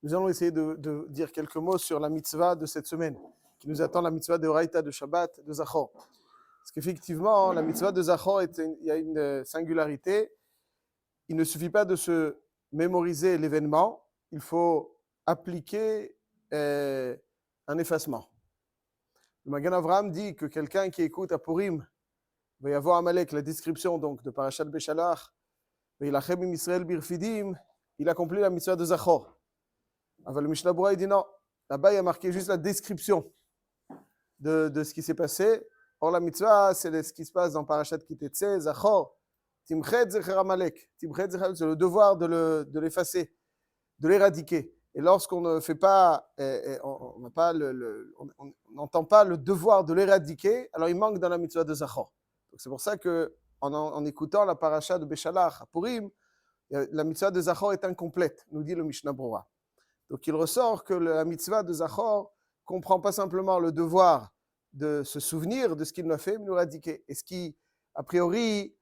Nous allons essayer de dire quelques mots sur la mitzvah de cette semaine, qui nous attend, la mitzvah de Oraïta, de Shabbat, de Zachor. Parce qu'effectivement, la mitzvah de Zachor, il y a une singularité. Il ne suffit pas de se mémoriser l'événement, il faut appliquer un effacement. Le Magan Avraham dit que quelqu'un qui écoute à Purim, il va y avoir Amalek, la description donc de Parashat Beshalach, il accomplit la mitzvah de Zachor. Alors le Mishnah Berurah dit non, là-bas il y a marqué juste la description de ce qui s'est passé. Or la mitzvah, c'est ce qui se passe dans Parashat Kitetse, Zachor, Timchet Zecher Amalek. Timchet Zecher, c'est le devoir de l'effacer, de l'éradiquer. Et lorsqu'on ne fait pas, on n'entend pas le devoir de l'éradiquer, alors il manque dans la mitzvah de Zachor. Donc c'est pour ça que en écoutant la paracha de Beshalach à Purim, la mitzvah de Zachor est incomplète, nous dit le Mishnah Berurah. Donc il ressort que la mitzvah de Zachor comprend pas simplement le devoir de se souvenir de ce qu'il a fait, mais de l'éradiquer. Et ce qui, a priori,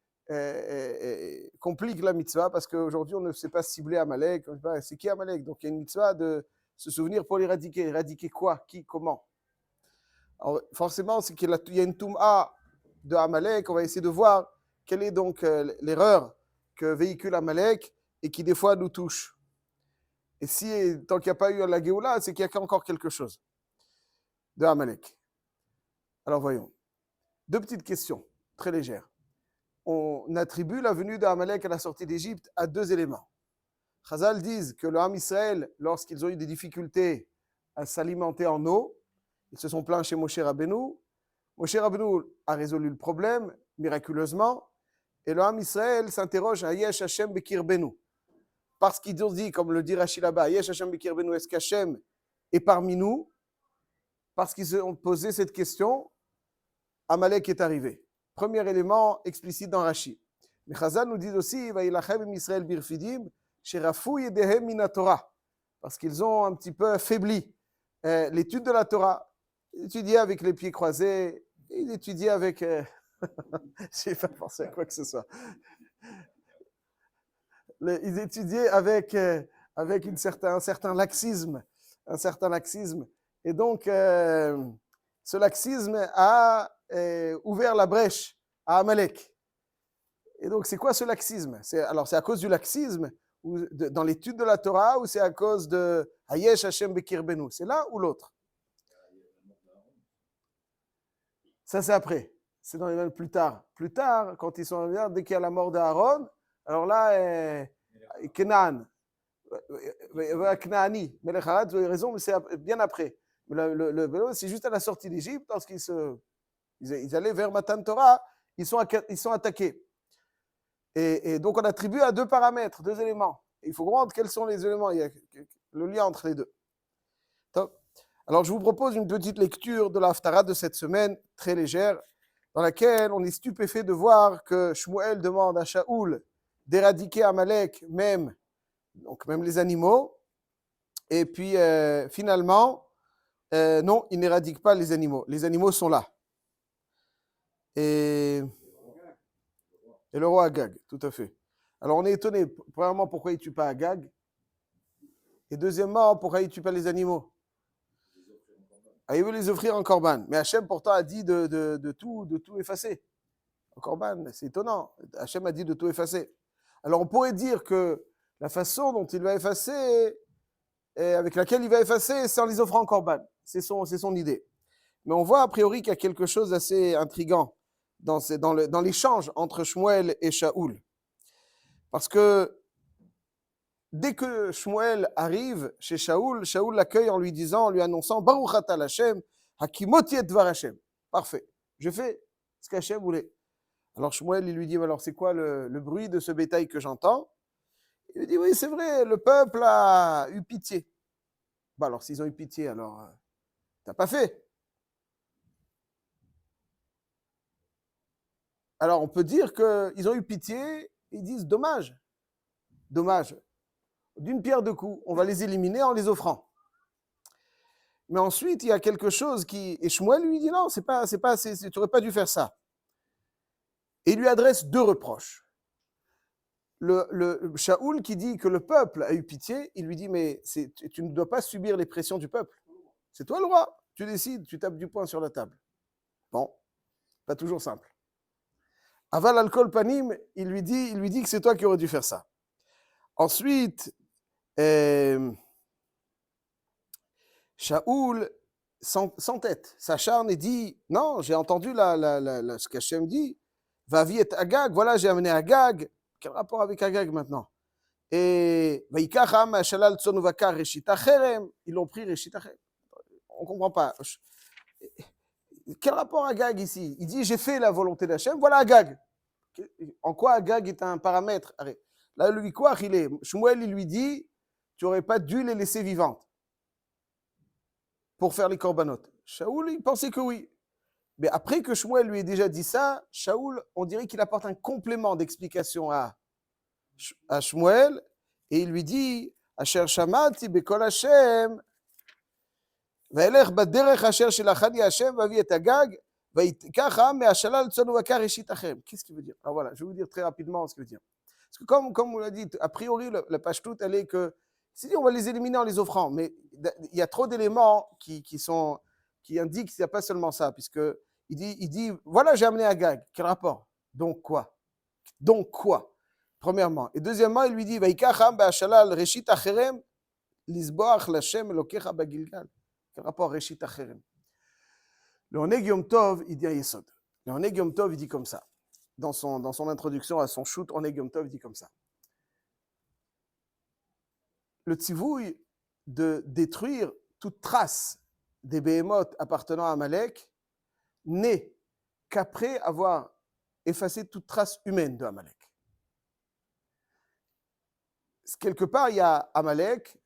complique la mitzvah, parce qu'aujourd'hui on ne sait pas cibler Amalek, c'est qui Amalek? Donc il y a une mitzvah de se souvenir pour l'éradiquer. Éradiquer quoi? Qui? Comment? Alors, forcément, c'est qu'il y a une toum'a de Amalek, on va essayer de voir quelle est donc l'erreur que véhicule Amalek et qui des fois nous touche. Et si, tant qu'il n'y a pas eu la Géoula, c'est qu'il y a encore quelque chose de Amalek. Alors voyons. Deux petites questions, très légères. On attribue la venue d'Amalek à la sortie d'Égypte à deux éléments. Chazal disent que le Ham Israël, lorsqu'ils ont eu des difficultés à s'alimenter en eau, ils se sont plaints chez Moshe Rabbeinu. Moshe Rabbeinu a résolu le problème miraculeusement. Et le Ham Israël s'interroge à Yesh Hashem Bekir Benu. Parce qu'ils ont dit, comme le dit Rashi là-bas, Yesh Hashem Bekir Benu, est-ce qu'Hashem est parmi nous? Parce qu'ils ont posé cette question, Amalek est arrivé. Premier élément explicite dans Rashi. Mais Chazal nous dit aussi, Vaïlachem Israël birfidim, Sherafu yedehem min Torah. Parce qu'ils ont un petit peu faibli l'étude de la Torah. Ils étudiaient avec les pieds croisés, ils étudiaient avec. Je n'ai pas pensé à quoi que ce soit. Ils étudiaient avec un certain laxisme. Un certain laxisme. Et donc, ce laxisme a ouvert la brèche à Amalek. Et donc, c'est quoi ce laxisme? Alors, c'est à cause du laxisme dans l'étude de la Torah ou c'est à cause de Hayesh Hashem Bekir Benu? C'est l'un ou l'autre? Ça, c'est après. C'est dans les mêmes plus tard. Plus tard, quand ils sont venus, dès qu'il y a la mort d'Aaron, alors là, Kenan, Knaani, Melech Harad, vous avez raison, mais c'est bien après. C'est juste à la sortie d'Égypte, lorsqu'ils allaient vers Matan Torah, ils sont attaqués. Et donc, on attribue à deux paramètres, deux éléments. Et il faut comprendre quels sont les éléments. Il y a le lien entre les deux. Top. Alors, je vous propose une petite lecture de la Haftarah de cette semaine, très légère, dans laquelle on est stupéfait de voir que Shmuel demande à Shaoul d'éradiquer Amalek, même les animaux. Et puis, finalement, non, il n'éradique pas les animaux. Les animaux sont là. Et le roi Agag, tout à fait. Alors, on est étonné, premièrement, pourquoi il ne tue pas Agag? Et deuxièmement, pourquoi il ne tue pas les animaux? Il veut les offrir en korban. Mais Hachem, pourtant, a dit de tout effacer. En korban, c'est étonnant. Hachem a dit de tout effacer. Alors, on pourrait dire que la façon dont il va effacer, avec laquelle il va effacer, c'est en les offrant en korban. C'est son idée. Mais on voit a priori qu'il y a quelque chose d'assez intriguant dans l'échange entre Shmuel et Shaoul. Parce que dès que Shmuel arrive chez Shaoul, Shaoul l'accueille en lui annonçant Baruch atah Hashem, Hakimoti et Dvar Hashem. Parfait, je fais ce qu'Hashem voulait. Alors Shmuel, il lui dit, alors c'est quoi le bruit de ce bétail que j'entends? Il lui dit, oui, c'est vrai, le peuple a eu pitié. Alors s'ils ont eu pitié, alors t'as pas fait. Alors on peut dire qu'ils ont eu pitié, ils disent dommage. D'une pierre deux coups, on va les éliminer en les offrant. Mais ensuite, il y a quelque chose et Shmuel lui dit non, tu n'aurais pas dû faire ça. Et il lui adresse deux reproches. Shaoul qui dit que le peuple a eu pitié, il lui dit, mais tu ne dois pas subir les pressions du peuple. C'est toi le roi. Tu décides, tu tapes du poing sur la table. Bon, pas toujours simple. Aval al-Kol Panim, il lui dit que c'est toi qui aurais dû faire ça. Ensuite, Shaoul s'entête, s'acharne et dit, non, j'ai entendu ce qu'Hachem dit, Vavi et Agag, voilà, j'ai amené Agag. Quel rapport avec Agag maintenant? Et Vaikacham, Shalal Tsonuvaka, Reshita Cherem, ils l'ont pris Reshita Cherem. On ne comprend pas. Quel rapport Agag ici? Il dit, j'ai fait la volonté d'Hachem, voilà Agag. En quoi Agag est un paramètre? Là, le victoire, il est. Shmuel, il lui dit, tu n'aurais pas dû les laisser vivantes pour faire les corbanotes. Shaoul, il pensait que oui. Mais après que Shmuel lui ait déjà dit ça, Shaoul, on dirait qu'il apporte un complément d'explication à Shmuel, et il lui dit, Asher Shamati Bekol Hashem, Va'elech Baderech Asher Shelachani Hashem, Vavi et Agag, Va'ikach Ha'am Me'ashalal Tzonuvaka Reshit Achem. Qu'est-ce qu'il veut dire? Alors voilà, je vais vous dire très rapidement ce qu'il veut dire. Parce que comme on l'a dit, a priori, la pashtout, elle est que, c'est dit, on va les éliminer en les offrant, mais il y a trop d'éléments qui indiquent qu'il n'y a pas seulement ça, puisque il dit, voilà, j'ai amené Agag. Quel rapport? Donc quoi? Premièrement. Et deuxièmement, il lui dit, Vaikacham ba'ashalal reshit acherem, lisboach l'Hashem elokecha bagilgal. Quel rapport reshit acherem? Le Oneg Yom Tov, il dit à Yesod. Le Oneg Yom Tov, il dit comme ça. Dans son introduction à son shoot, Oneg Yom Tov, il dit comme ça. Le tzivouï de détruire toute trace des béhémoths appartenant à Amalek n'est qu'après avoir effacé toute trace humaine de Amalek. Quelque part, il y a Amalek,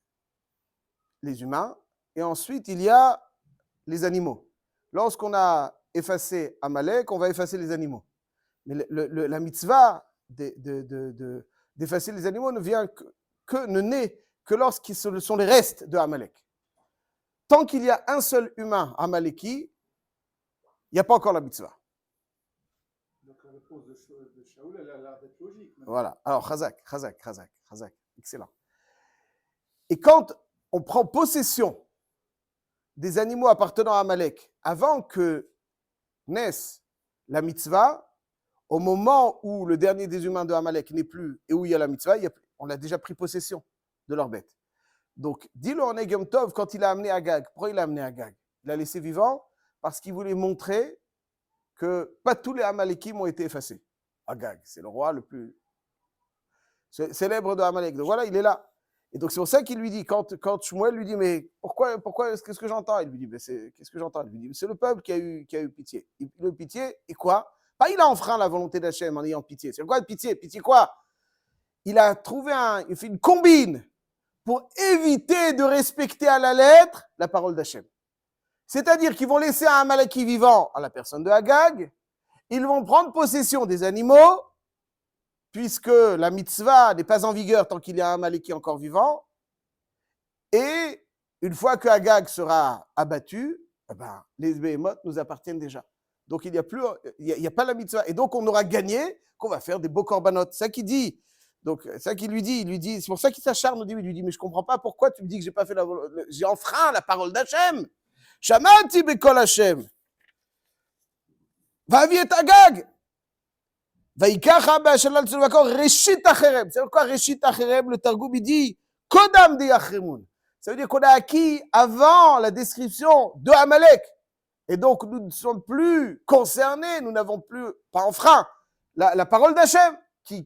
les humains, et ensuite il y a les animaux. Lorsqu'on a effacé Amalek, on va effacer les animaux. Mais la mitzvah d'effacer les animaux ne naît que lorsqu'ils sont les restes de Amalek. Tant qu'il y a un seul humain Amaleki, il n'y a pas encore la mitzvah. Donc la réponse de Shaoul, elle a l'air d'être logique. Maintenant. Voilà. Alors, chazak. Excellent. Et quand on prend possession des animaux appartenant à Amalek, avant que naisse la mitzvah, au moment où le dernier des humains de Amalek n'est plus et où il y a la mitzvah, on a déjà pris possession de leur bête. Donc, dis-le en Yom Tov, quand il a amené Agag, pourquoi il a amené Agag? Il l'a laissé vivant parce qu'il voulait montrer que pas tous les Amalekim ont été effacés. Agag, c'est le roi le plus célèbre de Amalek. Donc voilà, il est là. Et donc c'est pour ça qu'il lui dit, quand Shmuel lui dit, mais pourquoi qu'est-ce que j'entends? Il lui dit, qu'est-ce que j'entends? Il lui dit, c'est le peuple qui a eu pitié. Il a eu pitié, et quoi? Pas il a enfreint la volonté d'Hachem en ayant pitié. C'est quoi de pitié? Pitié quoi? Il a fait une combine pour éviter de respecter à la lettre la parole d'Hachem. C'est-à-dire qu'ils vont laisser un Amaleki vivant à la personne de Agag, ils vont prendre possession des animaux, puisque la mitzvah n'est pas en vigueur tant qu'il y a un Amaleki encore vivant, et une fois que Agag sera abattu, les béhémoths nous appartiennent déjà. Donc il n'y a pas la mitzvah. Et donc on aura gagné qu'on va faire des beaux corbanotes. C'est ça qu'il dit. Donc c'est ça qu'il lui dit, c'est pour ça qu'il s'acharne au début. Il lui dit, mais je ne comprends pas pourquoi tu me dis que j'ai enfreint la parole d'Hachem. Shamati bekol Hashem. Vavi et Agag. Vaikacha ba'ashalal tzulvakor reshit acherem. C'est quoi reshit acherem? Le Targum il dit kodam de yachremun. Ça veut dire qu'on a acquis avant la description de Amalek. Et donc nous ne sommes plus concernés, nous n'avons plus, pas enfreint, la parole d'Hachem qui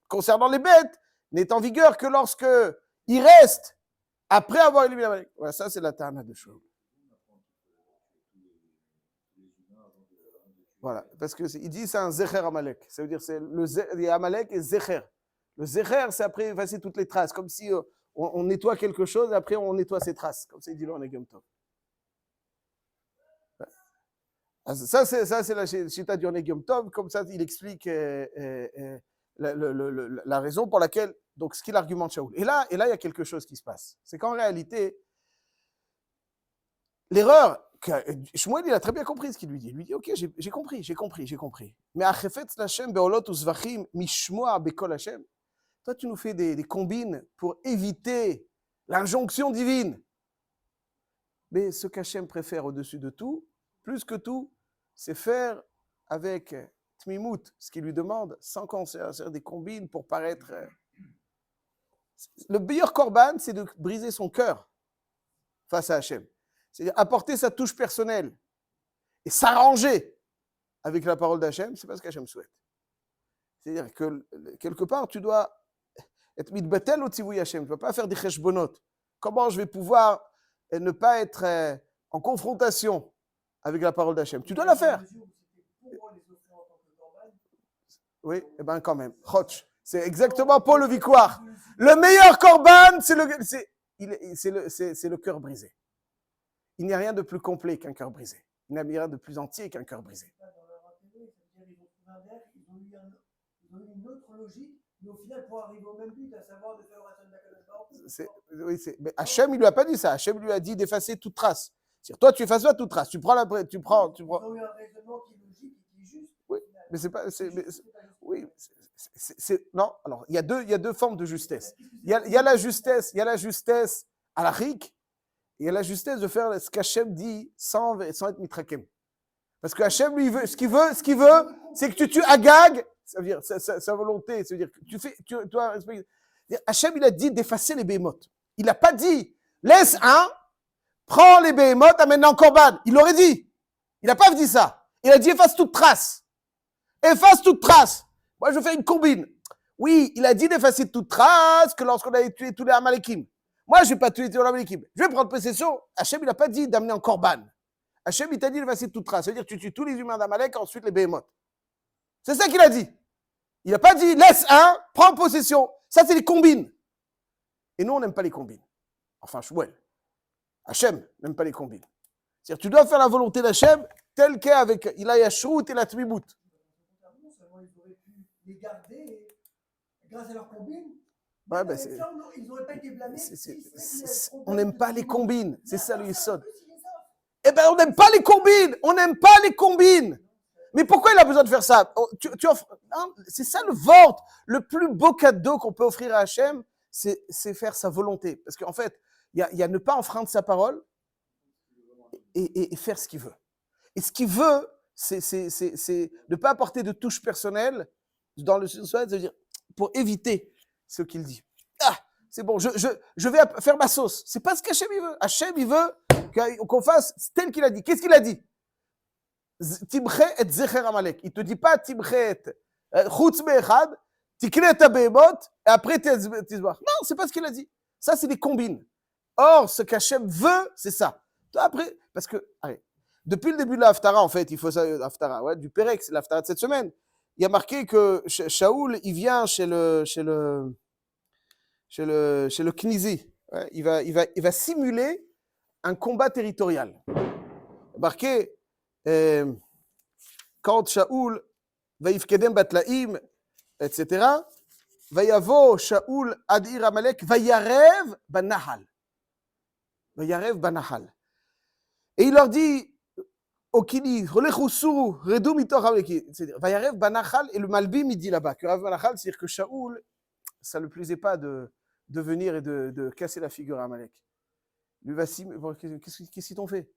concernant les bêtes n'est en vigueur que lorsque il reste après avoir éliminé Amalek. Voilà, ça c'est la Tana de Shaul. Voilà, parce qu'il dit c'est un Zecher Amalek. Ça veut dire c'est le Amalek et Zecher. Le Zecher, c'est après effacer toutes les traces, comme si on nettoie quelque chose et après on nettoie ses traces. Comme ça, il dit là, on est Yom Tov. Ça, c'est la chita du Oneg Yom Tov. Comme ça, il explique la raison pour laquelle, donc ce qu'il argumente Shaoul. Et là, il y a quelque chose qui se passe. C'est qu'en réalité, l'erreur, Shmuel, il a très bien compris ce qu'il lui dit. Il lui dit, ok, j'ai compris. Mais Achefetz l'Hashem be'olot u'zvachim mishmoa bekol Hashem. Toi, tu nous fais des combines pour éviter l'injonction divine. Mais ce qu'Hachem préfère au-dessus de tout, plus que tout, c'est faire avec Tmimout, ce qu'il lui demande, sans qu'on fasse des combines pour paraître. Le meilleur korban, c'est de briser son cœur face à Hachem. C'est-à-dire apporter sa touche personnelle et s'arranger avec la parole d'Hachem, c'est pas ce qu'Hachem souhaite. C'est-à-dire que quelque part, tu dois être mitbatel au tzivouy Hachem. Tu ne peux pas faire des cheshbonot. Comment je vais pouvoir ne pas être en confrontation avec la parole d'Hachem? Tu dois la faire. Oui, eh bien quand même. Chotch. C'est exactement Paul le Victoire. Le meilleur korban, c'est le cœur brisé. Il n'y a rien de plus complet qu'un cœur brisé. Il n'y a rien de plus entier qu'un cœur brisé. Ils ont eu une autre logique, mais au final, pour arriver au même but, à savoir de faire le rachat d'Akadosh. Oui, mais Hachem, il ne lui a pas dit ça. Hachem lui a dit d'effacer toute trace. C'est-à-dire, toi, tu effaces pas toute trace. Tu prends. Ils ont eu un raisonnement qui est logique et qui est juste. Oui, mais c'est pas. Oui, non. Alors, il y a deux formes de justesse. Il y a la justesse à la rik, et il y a la justesse de faire ce qu'Hachem dit sans être mitrakem. Parce que Hachem, lui, ce qu'il veut, c'est que tu tues Agag, ça veut dire sa volonté, ça veut dire que tu dois respecter. Hachem, il a dit d'effacer les béhémotes. Il n'a pas dit, laisse un, prends les béhémotes, amène en korban. Il l'aurait dit. Il n'a pas dit ça. Il a dit efface toute trace. Efface toute trace. Moi, je fais une combine. Oui, il a dit d'effacer toute trace que lorsqu'on a tué tous les Amalekim. Moi, je ne vais pas tuer tous les Amalekim. Je vais prendre possession. Hachem, il n'a pas dit d'amener en korban. Hachem, il t'a dit d'effacer toute trace. C'est-à-dire que tu tues tous les humains d'Amalek, ensuite les béhémotes. C'est ça qu'il a dit. Il n'a pas dit laisse un, prends possession. Ça, c'est les combines. Et nous, on n'aime pas les combines. Enfin, Shmuel. Hachem n'aime pas les combines. C'est-à-dire tu dois faire la volonté d'Hachem telle qu'est avec il a Yashrut et la Tmimout. Ils auraient pu les garder grâce à leur combine. Ouais, ils n'auraient pas été blâmés. On n'aime pas les combines. C'est ça le Yesod. Eh bien, on n'aime pas les combines. On n'aime pas les combines. Mais pourquoi il a besoin de faire ça? Tu offres, hein, c'est ça le vort. Le plus beau cadeau qu'on peut offrir à Hachem, c'est faire sa volonté. Parce qu'en fait, il y a ne pas enfreindre sa parole et faire ce qu'il veut. Et ce qu'il veut, c'est ne pas apporter de touche personnelle dans le sens, c'est-à-dire pour éviter ce qu'il dit. Ah, c'est bon, je vais faire ma sauce. C'est pas ce qu'Hachem il veut. Hachem il veut qu'on fasse tel qu'il a dit. Qu'est-ce qu'il a dit? Tibchet et zecher Amalek. Il te dit pas Tibchet chutz be'echad, tikne ta be'emot et après tizbach. Non, c'est pas ce qu'il a dit. Ça c'est des combines. Or, ce qu'Hachem veut, c'est ça. Après, parce que, allez, depuis le début de l'Haftara, en fait, il faut ça, l'Haftara, ouais, du Pérec, c'est l'Haftara de cette semaine. Il y a marqué que Shaoul, il vient chez le Knizi. Ouais, il va simuler un combat territorial. Marqué, quand Shaoul va yifkedem batlaim, etc., va yavo Shaoul adir Amalek, va yarev banahal. Va yarev banahal. Et il leur dit, Okini, relechusuru, redou mitor Amaleki. C'est-à-dire, va yarev banahal, et le Malbim, il dit là-bas, que Rav banahal, c'est-à-dire que Shaoul, ça ne lui plaisait pas de venir et de casser la figure à Amalek. Lui va qu'est-ce qu'ils t'ont fait?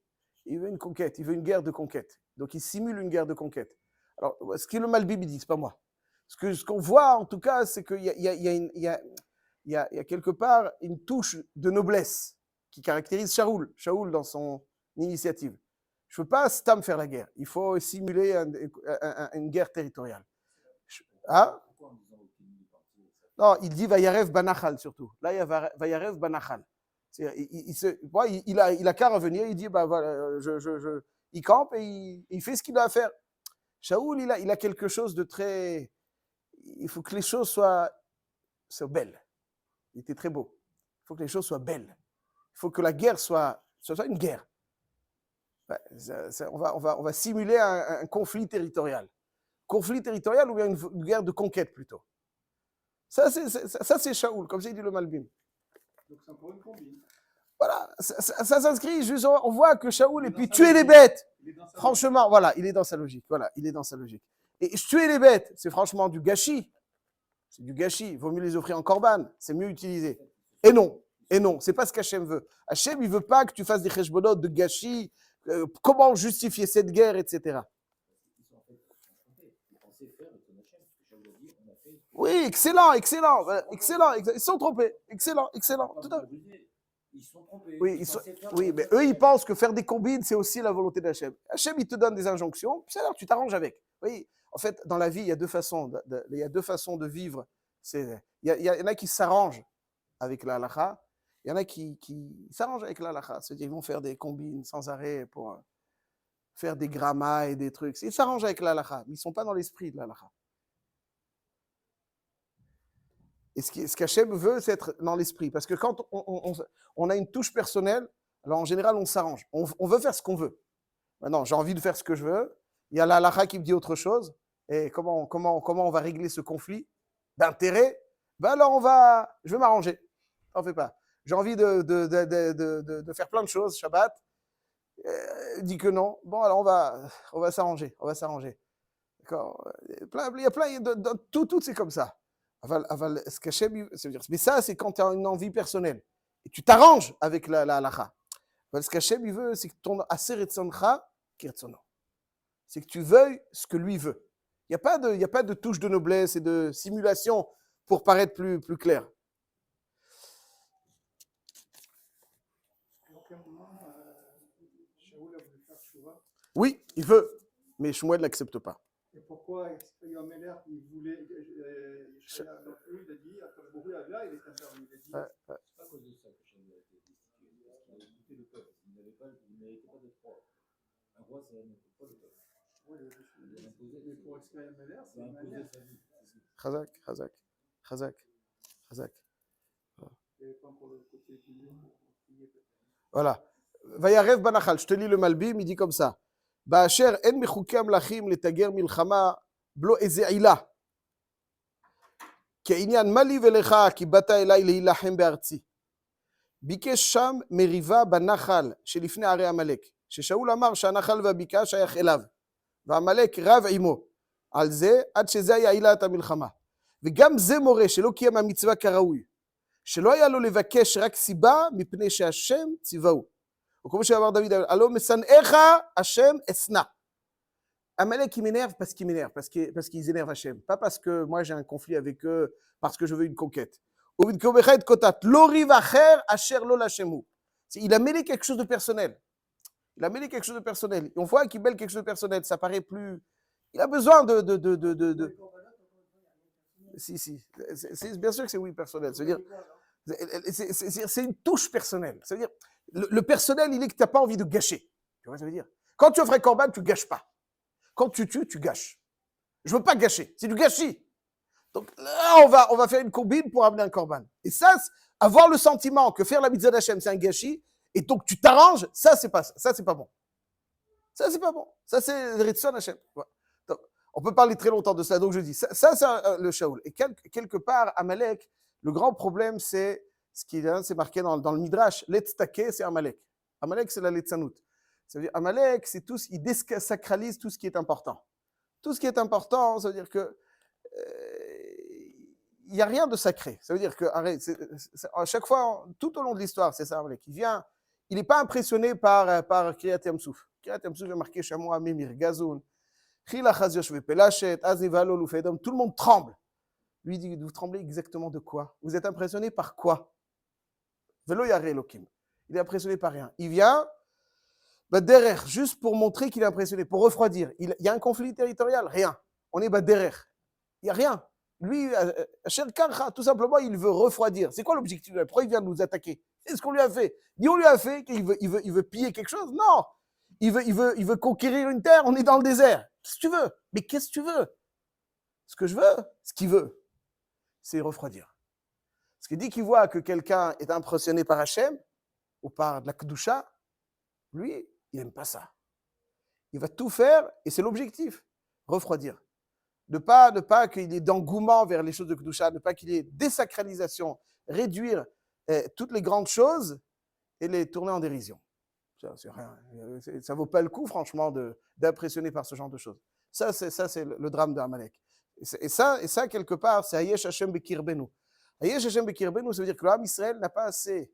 Il veut une conquête, il veut une guerre de conquête. Donc il simule une guerre de conquête. Alors, ce que le Malbim dit, c'est pas moi. Ce qu'on voit, en tout cas, c'est qu'il y a quelque part une touche de noblesse qui caractérise Shaoul dans son initiative. Je ne veux pas Stam faire la guerre. Il faut simuler une guerre territoriale. Hein? Non, il dit Vayarev Banachal surtout. Là, il y a Vayarev Banachal. Il a qu'à revenir, il dit bah voilà, il campe et il fait ce qu'il doit faire. Shaoul, il a quelque chose de très. Il faut que les choses soient belles. Il était très beau. Il faut que les choses soient belles. Il faut que la guerre soit une guerre. On va simuler un conflit territorial. Conflit territorial ou bien une guerre de conquête plutôt. Ça, c'est Shaoul, comme ça il dit le Malbim. Donc c'est encore une combine. Voilà, ça s'inscrit, juste, on voit que Shaoul, et puis tuer les bêtes. Franchement, voilà, il est dans sa logique. Voilà, il est dans sa logique. Et tuer les bêtes, c'est franchement du gâchis. C'est du gâchis. Il vaut mieux les offrir en korban. C'est mieux utilisé. Et non. Et non. C'est pas ce qu'Hachem veut. Hachem, il veut pas que tu fasses des cheshbonot de gâchis. Comment justifier cette guerre, etc. Oui, excellent. Ils sont trompés. Excellent. Tout à fait. Ils sont trompés. Oui, mais eux, ils pensent que faire des combines, c'est aussi la volonté d'Hachem. Hachem, il te donne des injonctions, puis alors tu t'arranges avec. Oui, en fait, dans la vie, il y a deux façons de vivre. Il y en a qui s'arrangent avec la halakha, il y en a qui s'arrangent avec la halakha. C'est-à-dire qu'ils vont faire des combines sans arrêt pour faire des grammas et des trucs. Ils s'arrangent avec la halakha, mais ils ne sont pas dans l'esprit de la halakha. Et ce qu'Hachem veut, c'est être dans l'esprit. Parce que quand on a une touche personnelle, alors en général, on s'arrange. On veut faire ce qu'on veut. Maintenant, j'ai envie de faire ce que je veux. Il y a la halakha qui me dit autre chose. Et comment on va régler ce conflit d'intérêt? Ben alors, je vais m'arranger. T'en fais pas. J'ai envie de faire plein de choses, Shabbat. Dit que non. Bon, alors on va s'arranger. D'accord. Il y a plein, tout c'est comme ça. Ce qu'Hachem, ça veut dire, mais ça, c'est quand tu as une envie personnelle. Et tu t'arranges avec la halakha. Ce qu'Hachem, il veut, c'est que ton aser etzoncha kiretzono. C'est que tu veuilles ce que lui veut. Il n'y a pas de touche de noblesse et de simulation pour paraître plus clair. Donc, à un moment, Shaoul a voulu faire Shuvah. Oui, il veut, mais Shmuel ne l'accepte pas. Et pourquoi Yomeler, il voulait. Yeshaya, donc eux, il a dit, après Bourou là, il est intervenu. Il a dit. C'est pas à cause de ça que Shaoul a été destitué. Parce qu'il a écouté le peuple. Il ne méritait pas d'être roi. Un roi, ça n'importe pas le peuple. Oui, mais pour expliquer Yomeler, c'est une manière. Chazak. Il n'y avait pas encore le côté pilier. Voilà. Vayarev banachal, je te lis le Malbim, il dit comme ça. Ba'asher en mechukei amlachim letager milchama blo eze ila. Ke'inyan mali velecha ki bata elai leilachem be'artzi. ביקש שם מריבה בנחל שלפני ערי עמלק, ששאול אמר שהנחל והבקעה שייך אליו, ועמלק רב עמו על זה עד שזה היה עילת המלחמה. וגם זה מורה שלא קיים המצווה כראוי, שלא היה לו לבקש רק סיבה מפני שהשם ציווהו. או כמו שאמר דוד, הלא משנאיך השם אשנא. Amalek, il m'énerve parce qu'ils énervent Hachem. Pas parce que moi j'ai un conflit avec eux, parce que je veux une conquête. Il a mêlé quelque chose de personnel. Et on voit qu'il mêle quelque chose de personnel. Ça paraît plus. Il a besoin de... Si. Bien sûr que c'est oui personnel. C'est-à-dire, c'est une touche personnelle. C'est-à-dire, le personnel, il est que tu n'as pas envie de gâcher. Tu vois ce que ça veut dire? Quand tu offres un korban, tu ne gâches pas. Quand tu tues, tu gâches. Je ne veux pas gâcher. C'est du gâchis. Donc là, on va faire une combine pour amener un korban. Et ça, avoir le sentiment que faire la mitzvah d'Hachem, c'est un gâchis, et donc tu t'arranges, ça, c'est pas bon. Ça, c'est pas bon. Ça, c'est le ritzon Hachem. Donc, on peut parler très longtemps de ça, donc je dis, ça c'est le Shaoul. Et quelque part, Amalek, le grand problème, c'est ce qui est marqué dans le Midrash, l'etztake, c'est Amalek. Amalek, c'est la letzanout. Ça veut dire, Amalek, c'est tout, il désacralise tout ce qui est important. Tout ce qui est important, ça veut dire que il n'y a rien de sacré. Ça veut dire que, à chaque fois, tout au long de l'histoire, c'est ça, Amalek. Il n'est pas impressionné par Kriyat Yamsouf. Kriyat Yamsouf est marqué Shamoa Mimir, Gazoun, Chila Chaziosh Pelachet, Azivalo, Loufedom, tout le monde tremble. Lui dit, vous tremblez exactement de quoi? Vous êtes impressionné par quoi? Velo Yare Elokim. Il est impressionné par rien. Il vient, derrière, juste pour montrer qu'il est impressionné, pour refroidir. Il y a un conflit territorial? Rien. On est derrière. Il n'y a rien. Lui, tout simplement, il veut refroidir. C'est quoi l'objectif? Pourquoi il vient de nous attaquer? C'est ce qu'on lui a fait. On lui a fait qu'il veut piller quelque chose? Non. Il veut conquérir une terre, on est dans le désert. Qu'est-ce que tu veux? Mais qu'est-ce que tu veux? Ce que je veux, ce qu'il veut, c'est refroidir. Parce qu'il dit qu'il voit que quelqu'un est impressionné par Hachem, ou par de la Kedusha, lui, il n'aime pas ça. Il va tout faire, et c'est l'objectif, refroidir. Ne pas qu'il y ait d'engouement vers les choses de Kedusha, ne pas qu'il y ait désacralisation, réduire toutes les grandes choses et les tourner en dérision. Ça ne vaut pas le coup, franchement, d'impressionner par ce genre de choses. Ça, c'est le drame de Amalek. Et ça, quelque part, c'est Hayesh Hashem Bekirbenu. Hayesh Hashem Bekirbenu, ça veut dire que l'âme Israël n'a pas assez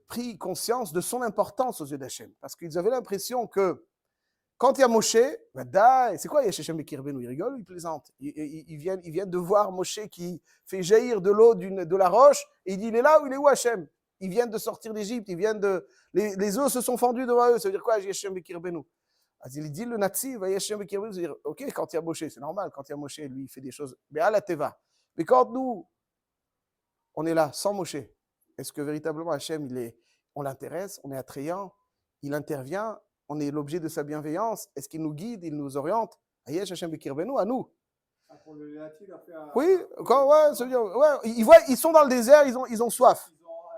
pris conscience de son importance aux yeux d'Hachem. Parce qu'ils avaient l'impression que quand il y a Moshe, c'est quoi Hayesh Hashem Bekirbenu? Ils rigolent ou ils plaisantent? Ils viennent de voir Moshe qui fait jaillir de l'eau de la roche et il dit, il est là ou il est où Hachem? Ils viennent de sortir d'Égypte, les eaux se sont fendues devant eux. Ça veut dire quoi Hayesh Hashem Bekirbenu? Il dit le Nazi, c'est-à-dire, ok, quand il y a Moshe, c'est normal, quand il y a Moshe, lui, il fait des choses, mais à la teva. Mais quand nous, on est là, sans Moshe, est-ce que véritablement Hachem, on l'intéresse, on est attrayant, il intervient, on est l'objet de sa bienveillance, est-ce qu'il nous guide, il nous oriente? Ayesh Hachem Bekirbenu, à nous. Pour le Léati, il a fait un... Oui, ça veut dire, ils sont dans le désert, ils ont soif.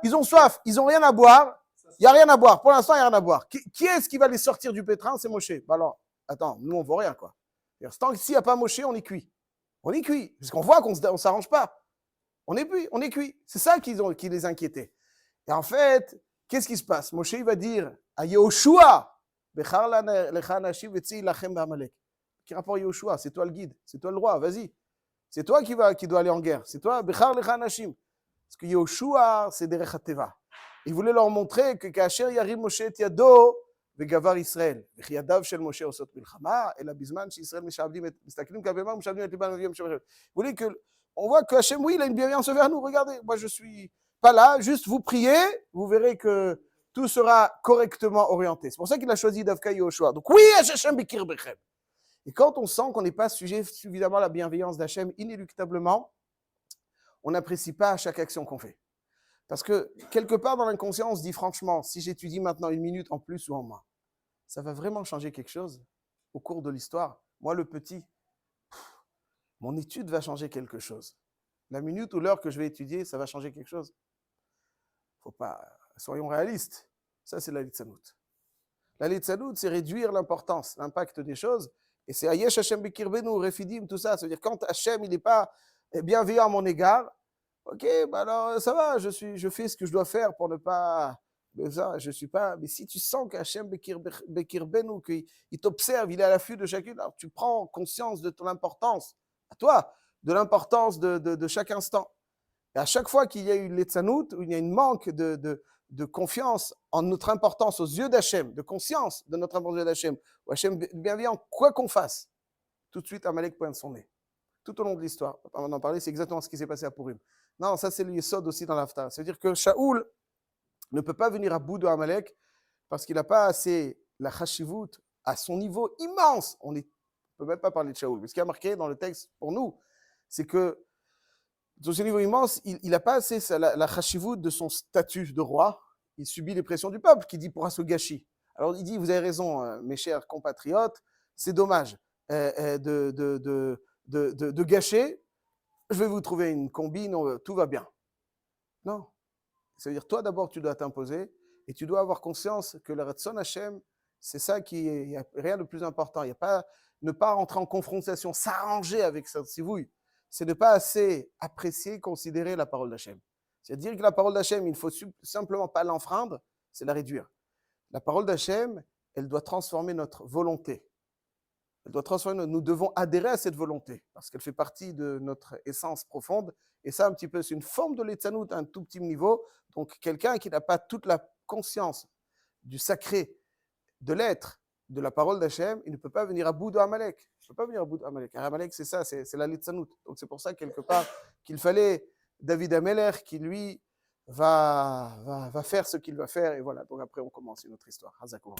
Ils ont soif, ils n'ont rien à boire. Il n'y a rien à boire. Pour l'instant, il n'y a rien à boire. Qui est-ce qui va les sortir du pétrin? C'est Moshe. Bah alors, attends, nous, on ne vaut rien, quoi. Tant que s'il n'y a pas Moshe, on est cuit. On est cuit. Parce qu'on voit qu'on ne s'arrange pas. On est cuit. C'est ça qui les inquiétait. Et en fait, qu'est-ce qui se passe? Moshe, il va dire à Yehoshua, qui rapporte Yehoshua, c'est toi le guide, c'est toi le roi, vas-y. C'est toi qui dois aller en guerre. C'est toi, Bechar Lecha Nashim. Parce que Yehoshua, c'est Derech HaTeva. Il voulait leur montrer que Kasher Yarim Moshe et Yado, Vegavar Israël. Vechiyadav shel Moshe osot milchama, et la bisman Israël mishabdim et mistaklim kabema mishabdim et liban viyam shabrim. Il voulait que, on voit que Hachem, oui, il a une bienveillance vers nous. Regardez, moi je suis pas là, juste vous priez, vous verrez que tout sera correctement orienté. C'est pour ça qu'il a choisi Davka Yehoshua. Donc oui, Hachem Bekir Bechem. Et quand on sent qu'on n'est pas sujet suffisamment à la bienveillance d'Hachem, inéluctablement, on n'apprécie pas chaque action qu'on fait. Parce que quelque part dans l'inconscient, on se dit franchement, si j'étudie maintenant 1 minute en plus ou en moins, ça va vraiment changer quelque chose au cours de l'histoire. Moi, le petit, mon étude va changer quelque chose. La minute ou l'heure que je vais étudier, ça va changer quelque chose. Faut pas, soyons réalistes. Ça, c'est la litzanout. La litzanout, c'est réduire l'importance, l'impact des choses. Et c'est Hayesh Hashem Bekirbenu, Refidim, tout ça. C'est-à-dire quand Hashem, il n'est pas bienveillant à mon égard, ok, bah alors ça va, je fais ce que je dois faire pour ne pas. Ça, je suis pas. Mais si tu sens qu'Hachem Bekirbenu, qu'il t'observe, il est à l'affût de chacune, alors tu prends conscience de ton importance, à toi, de l'importance de chaque instant. Et à chaque fois qu'il y a une letzanout, où il y a une manque de confiance en notre importance aux yeux d'Hachem, de conscience de notre importance aux yeux d'Hachem, où Hachem est bienveillant, quoi qu'on fasse, tout de suite Amalek pointe son nez. Tout au long de l'histoire, on en parlait, c'est exactement ce qui s'est passé à Purim. Non, ça c'est le yesod aussi dans l'Haftarah. C'est-à-dire que Shaoul ne peut pas venir à bout de Amalek parce qu'il n'a pas assez la chashivut à son niveau immense. On ne peut même pas parler de Shaoul. Mais ce qui a marqué dans le texte pour nous, c'est que dans ce niveau immense, il n'a pas assez la chashivut de son statut de roi. Il subit les pressions du peuple qui dit pourra se gâcher. Alors il dit, vous avez raison, mes chers compatriotes, c'est dommage de gâcher. Je vais vous trouver une combine, tout va bien. Non. Ça veut dire, toi d'abord, tu dois t'imposer et tu dois avoir conscience que le Ratzon Hashem, c'est ça qui est, il n'y a rien de plus important. Il n'y a pas, ne pas rentrer en confrontation, s'arranger avec sa sivouille. C'est ne pas assez apprécier, considérer la parole d'Hachem. C'est-à-dire que la parole d'Hachem, il ne faut simplement pas l'enfreindre, c'est la réduire. La parole d'Hachem, elle doit transformer notre volonté. Elle doit transformer, nous devons adhérer à cette volonté, parce qu'elle fait partie de notre essence profonde. Et ça, un petit peu, c'est une forme de l'étzanout à un tout petit niveau. Donc, quelqu'un qui n'a pas toute la conscience du sacré, de l'être, de la parole d'Hachem, il ne peut pas venir à bout de Amalek. Il ne peut pas venir à bout d'Amalek. Amalek, c'est ça, c'est la l'étzanout. Donc, c'est pour ça, quelque part, qu'il fallait David Ameler, qui, lui, va faire ce qu'il va faire. Et voilà, donc après, on commence une autre histoire. Hazakou.